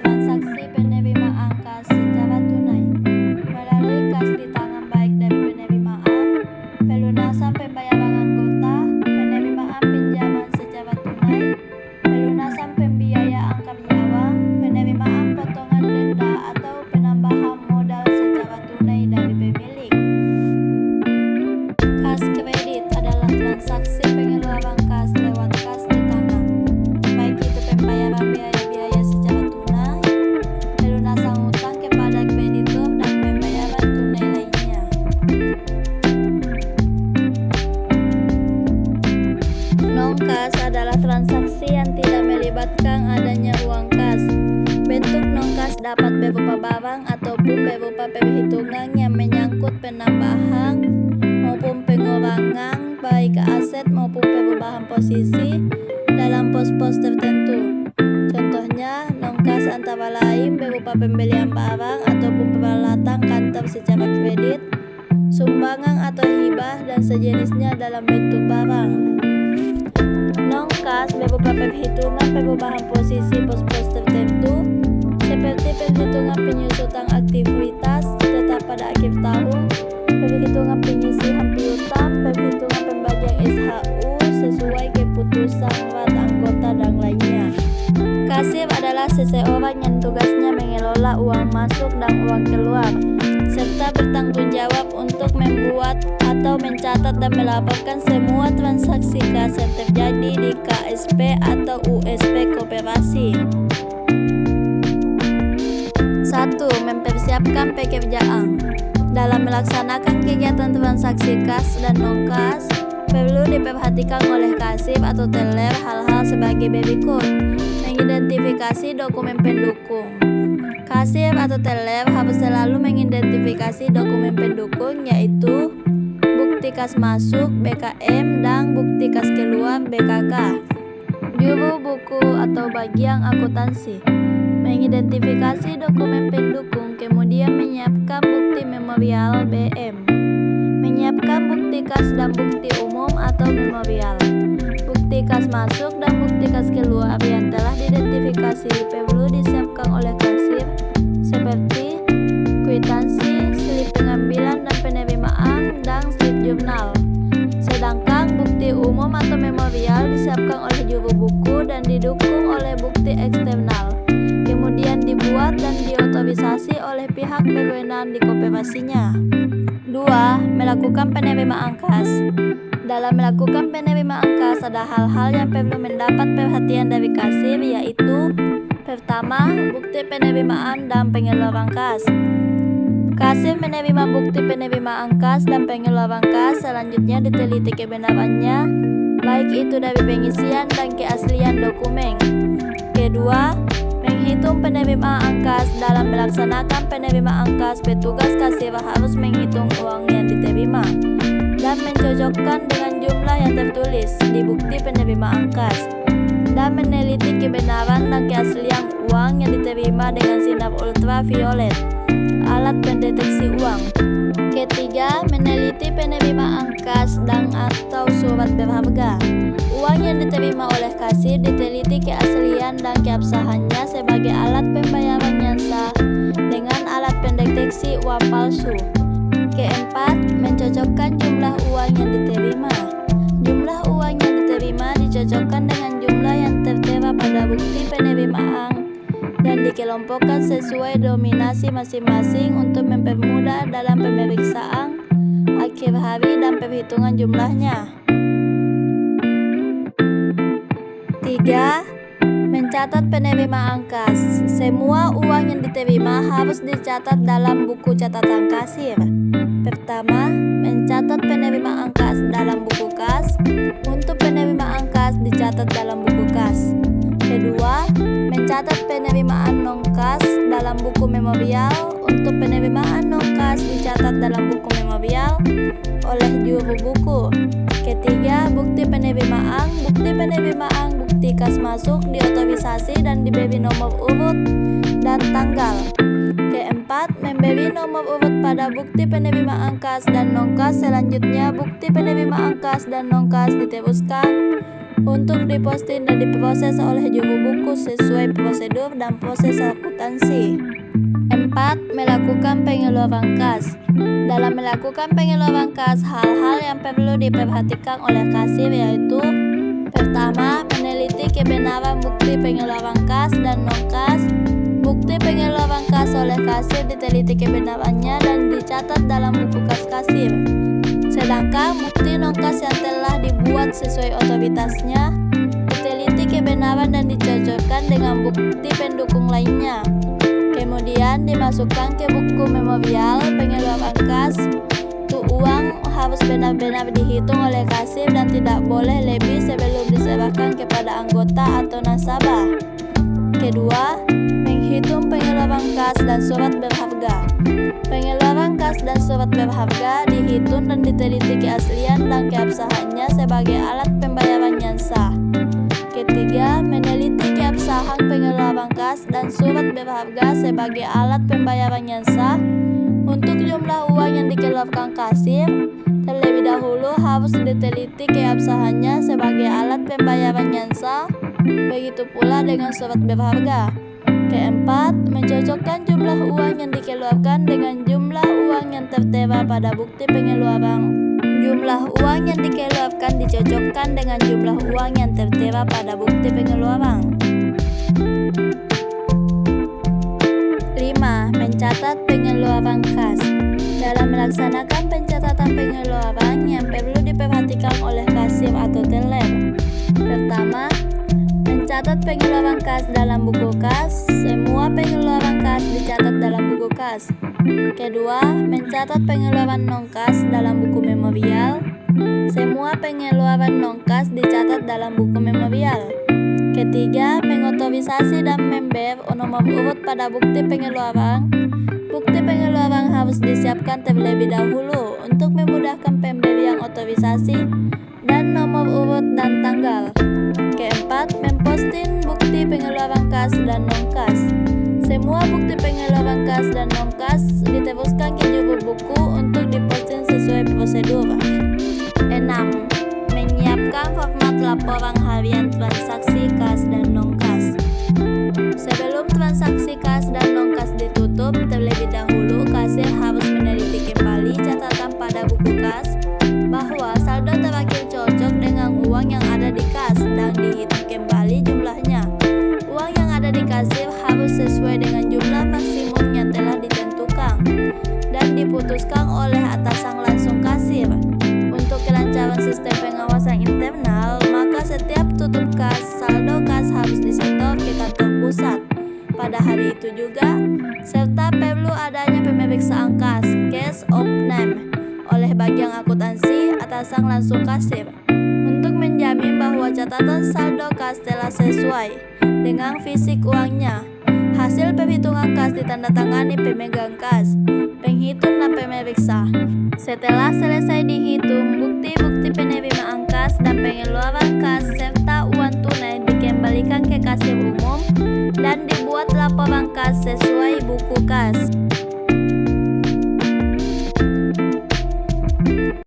transaksi penerimaan kas secara tunai melalui kas di tangan baik dari penerimaan, pelunasan pembayaran anggota, penerimaan pinjaman secara tunai, pelunasan pembiayaan karyawan, penerimaan potongan denda atau penambahan modal secara tunai dari pemilik. Kas kredit adalah transaksi pengeluaran kas lewat kas di tangan, baik itu pembayaran biaya-biaya secara tunai, pelunasan hutang kepada kreditur, dan pembayaran tunai lainnya. Non-kas adalah transaksi yang tidak melibatkan adanya uang kas. Bentuk non-kas dapat berupa barang ataupun berupa perhitungan yang menyangkut penambahan maupun pengurangan baik aset maupun perubahan posisi dalam pos-pos tertentu. Contohnya, non-kas antara lain berupa pembelian barang ataupun peralatan kantor secara kredit, sumbangan atau hibah dan sejenisnya dalam bentuk barang. Non-kas berupa perhitungan perubahan posisi pos-pos tertentu, seperti perhitungan penyusutan aktivitas tetap pada akhir tahun, perhitungan penyisihan piutang, perhitungan pembagian SHU sesuai keputusan rat anggota dan lainnya. Kasir adalah seseorang yang tugasnya mengelola uang masuk dan uang keluar, serta bertanggung jawab untuk membuat atau mencatat dan melaporkan semua transaksi kas yang terjadi di KSP atau USP koperasi. 1. Mempersiapkan pekerjaan. Dalam melaksanakan kegiatan transaksi kas dan non-kas, perlu diperhatikan oleh kasir atau teller hal-hal sebagai berikut. Mengidentifikasi dokumen pendukung. Kasir atau teller harus selalu mengidentifikasi dokumen pendukung, yaitu bukti kas masuk BKM dan bukti kas keluar BKK. Juru buku atau bagian akuntansi mengidentifikasi dokumen pendukung, kemudian menyiapkan bukti memorial BM, menyiapkan bukti kas dan bukti umum atau memorial. Bukti kas masuk dan bukti kas keluar yang telah diidentifikasi perlu disiapkan oleh kasir, seperti kwitansi, slip pengambilan dan penerimaan, dan slip jurnal. Sedangkan bukti umum atau memorial disiapkan oleh juru buku dan didukung oleh bukti eksternal, kemudian dibuat dan diotorisasi oleh pihak berwenang di koperasinya. 2. Melakukan penerimaan kas. Dalam melakukan penerimaan kas ada hal-hal yang perlu mendapat perhatian dari kasir, yaitu: pertama, bukti penerimaan dan pengeluaran kas. Kasir menerima bukti penerimaan kas dan pengeluaran kas, selanjutnya diteliti kebenarannya, baik itu dari pengisian dan keaslian dokumen. Kedua, menghitung penerimaan kas. Dalam melaksanakan penerimaan kas, petugas kasir harus menghitung uang yang diterima dan mencocokkan dengan jumlah yang tertulis di bukti penerimaan kas, dan meneliti kebenaran dan keaslian uang yang diterima dengan sinar ultraviolet, alat pendeteksi uang. Ketiga, meneliti penerimaan kas dan atau surat berharga. Uang yang diterima oleh kasir diteliti keaslian dan keabsahannya sebagai alat pembayaran yang sah dengan alat pendeteksi uang palsu. Keempat, mencocokkan jumlah uang yang diterima. Jumlah uang yang diterima dicocokkan dengan jumlah yang tertera pada bukti penerimaan dan dikelompokkan sesuai dominasi masing-masing untuk mempermudah dalam pemeriksaan akhir hari dan perhitungan jumlahnya. 3. Mencatat penerimaan kas. Semua uang yang diterima harus dicatat dalam buku catatan kasir. Pertama, mencatat penerimaan kas dalam buku kas. Untuk penerimaan kas dicatat dalam buku kas. Kedua, mencatat penerimaan non-kas dalam buku memorial. Untuk penerimaan non-kas dicatat dalam buku memorial oleh juru buku. Ketiga, bukti penerimaan. Bukti kas masuk diotorisasi dan diberi nomor urut dan tanggal. Keempat, memberi nomor urut pada bukti penerimaan kas dan non-kas. Selanjutnya, bukti penerimaan kas dan non-kas diteruskan untuk diposting dan diproses oleh juru buku sesuai prosedur dan proses akuntansi. 4. Melakukan pengeluaran kas. Dalam melakukan pengeluaran kas, hal-hal yang perlu diperhatikan oleh kasir yaitu: pertama, meneliti kebenaran bukti pengeluaran kas dan non-kas. Bukti pengeluaran kas oleh kasir diteliti kebenarannya dan dicatat dalam buku kas kasir. Sedangkan bukti non-kas yang telah dibuat sesuai otoritasnya diteliti kebenaran dan dicocokkan dengan bukti pendukung lainnya. Kemudian dimasukkan ke buku memorial pengeluaran kas. Untuk uang harus benar-benar dihitung oleh kasir dan tidak boleh lebih sebelum diserahkan kepada anggota atau nasabah. Kedua, menghitung pengeluaran kas dan surat berharga. Pengeluaran kas dan surat berharga dihitung dan diteliti keaslian dan keabsahannya sebagai alat pembayaran yang sah. Ketiga, meneliti keabsahan pengeluaran kas dan surat berharga sebagai alat pembayaran yang sah. Untuk jumlah uang yang dikeluarkan kasir, terlebih dahulu harus diteliti keabsahannya sebagai alat pembayaran yang sah. Begitu pula dengan surat berharga. Keempat, mencocokkan jumlah uang yang dikeluarkan dengan jumlah uang yang tertera pada bukti pengeluaran. Jumlah uang yang dikeluarkan dicocokkan dengan jumlah uang yang tertera pada bukti pengeluaran. 5. Mencatat pengeluaran kas. Dalam melaksanakan pencatatan pengeluaran yang perlu diperhatikan oleh kasir atau teller. Pertama, mencatat pengeluaran kas dalam buku kas. Semua pengeluaran kas dicatat dalam buku kas. Kedua, mencatat pengeluaran non-kas dalam buku memorial. Semua pengeluaran non-kas dicatat dalam buku memorial. Ketiga, mengotorisasi dan member nomor urut pada bukti pengeluaran. Bukti pengeluaran harus disiapkan terlebih dahulu untuk memudahkan pemberian otorisasi dan nomor urut dan tanggal. Keempat, memposting bukti pengeluaran kas dan non-kas. Semua bukti pengeluaran kas dan non-kas diteruskan ke juru buku untuk diposting sesuai prosedur. 6. Menyiapkan format laporan harian transaksi kas dan non-kas. Sebelum transaksi kas dan non-kas ditutup, terlebih dahulu kasir harus meneliti kembali catatan pada buku kas bahwa saldo terakhir cocok dengan uang yang ada di kas dan dihitung kembali jumlahnya. Uang yang ada di kasir harus sesuai dengan jumlah maksimum yang telah ditentukan dan diputuskan oleh atasan langsung kasir. Untuk kelancaran sistem pengawasan internal, maka setiap tutup kas, saldo kas harus disetor ke kantor pusat pada hari itu juga, serta perlu adanya pemeriksaan kas (case of name) oleh bagian akuntansi atasan langsung kasir untuk menjamin bahwa catatan saldo kas telah sesuai dengan fisik uangnya. Hasil perhitungan kas ditandatangani pemegang kas, penghitung dan pemeriksa. Setelah selesai dihitung, bukti-bukti penerimaan kas dan pengeluaran kas serta uang tunai dikembalikan ke kasir umum dan dibuat laporan kas sesuai buku kas.